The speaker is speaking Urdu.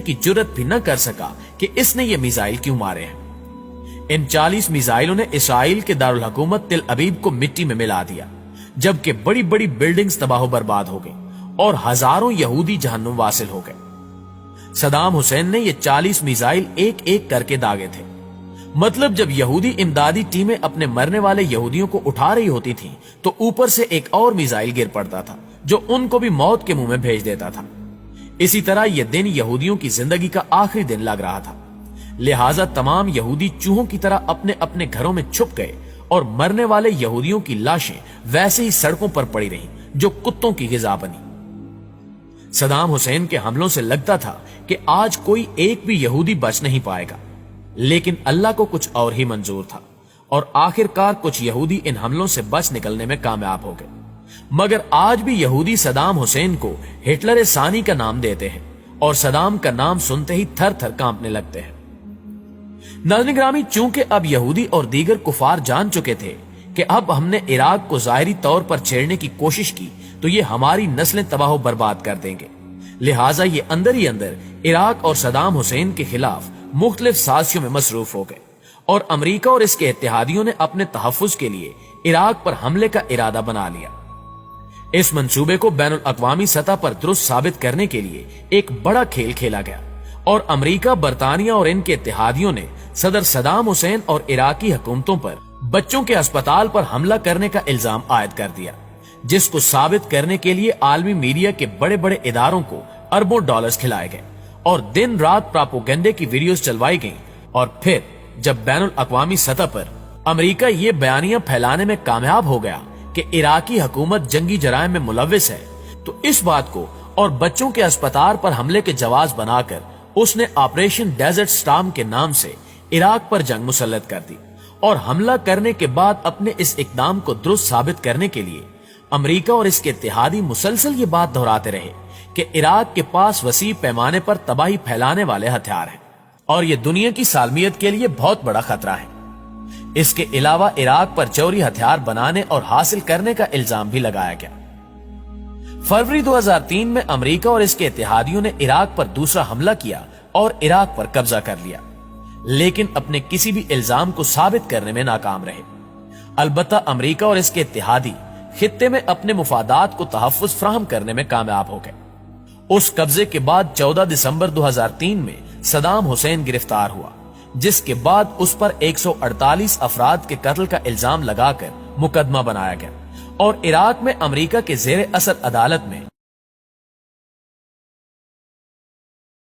کی جرت بھی نہ کر سکا کہ اس نے یہ میزائل کیوں مارے ہیں۔ ان 40 میزائلوں نے اسرائیل کے دارالحکومت تل ابیب کو مٹی میں ملا دیا، جبکہ بڑی بڑی بلڈنگز تباہ و برباد ہو گئی اور ہزاروں یہودی جہنم واصل ہو گئے۔ صدام حسین نے یہ 40 میزائل ایک ایک کر کے داغے تھے۔ مطلب جب یہودی امدادی ٹیمیں اپنے مرنے والے یہودیوں کو اٹھا رہی ہوتی تھیں تو اوپر سے ایک اور میزائل گر پڑتا تھا جو ان کو بھی موت کے منہ میں بھیج دیتا تھا۔ اسی طرح یہ دن یہودیوں کی زندگی کا آخری دن لگ رہا تھا، لہٰذا تمام یہودی چوہوں کی طرح اپنے اپنے گھروں میں چھپ گئے اور مرنے والے یہودیوں کی لاشیں ویسے ہی سڑکوں پر پڑی رہیں جو کتوں کی غذا بنی۔ صدام حسین کے حملوں سے لگتا تھا کہ آج کوئی ایک بھی یہودی بچ نہیں پائے گا، لیکن اللہ کو کچھ اور ہی منظور تھا اور آخرکار کچھ یہودی ان حملوں سے بچ نکلنے میں کامیاب ہو گئے۔ مگر آج بھی یہودی صدام حسین کو ہٹلر ثانی کا نام دیتے ہیں اور صدام کا نام سنتے ہی تھر تھر کانپنے لگتے ہیں۔ ناظرین گرامی، چونکہ اب یہودی اور دیگر کفار جان چکے تھے کہ اب ہم نے عراق کو ظاہری طور پر چھیڑنے کی کوشش کی تو یہ ہماری نسلیں تباہ و برباد کر دیں گے، لہٰذا یہ اندر ہی اندر عراق اور صدام حسین کے خلاف مختلف سازشوں میں مصروف ہو گئے اور امریکہ اور اس کے اتحادیوں نے اپنے تحفظ کے لیے عراق پر حملے کا ارادہ بنا لیا۔ اس منصوبے کو بین الاقوامی سطح پر درست ثابت کرنے کے لیے ایک بڑا کھیل کھیلا گیا اور امریکہ، برطانیہ اور ان کے اتحادیوں نے صدر صدام حسین اور عراقی حکومتوں پر بچوں کے اسپتال پر حملہ کرنے کا الزام عائد کر دیا، جس کو ثابت کرنے کے لیے عالمی میڈیا کے بڑے بڑے اداروں کو اربوں ڈالرز کھلائے گئے اور دن رات پراپوگنڈے کی ویڈیوز چلوائی گئیں۔ اور پھر جب بین الاقوامی سطح پر امریکہ یہ بیانیاں پھیلانے میں کامیاب ہو گیا کہ عراقی حکومت جنگی جرائم میں ملوث ہے، تو اس بات کو اور بچوں کے اسپتال پر حملے کے جواز بنا کر اس نے آپریشن ڈیزرٹ سٹارم کے نام سے عراق پر جنگ مسلط کر دی اور حملہ کرنے کے بعد اپنے اس اقدام کو درست ثابت کرنے کے لیے امریکہ اور اس کے اتحادی مسلسل یہ بات دہراتے رہے کہ عراق کے پاس وسیع پیمانے پر تباہی پھیلانے والے ہتھیار ہیں اور یہ دنیا کی سالمیت کے لیے بہت بڑا خطرہ ہے۔ اس کے علاوہ عراق پر جوہری ہتھیار بنانے اور حاصل کرنے کا الزام بھی لگایا گیا۔ فروری 2003 میں امریکہ اور اس کے اتحادیوں نے عراق پر دوسرا حملہ کیا اور عراق پر قبضہ کر لیا، لیکن اپنے کسی بھی الزام کو ثابت کرنے میں ناکام رہے۔ البتہ امریکہ اور اس کے اتحادی خطے میں اپنے مفادات کو تحفظ فراہم کرنے میں کامیاب ہو گئے۔ اس قبضے کے بعد 14 دسمبر 2003 میں صدام حسین گرفتار ہوا، جس کے بعد اس پر 148 افراد کے قتل کا الزام لگا کر مقدمہ بنایا گیا اور عراق میں امریکہ کے زیر اثر عدالت میں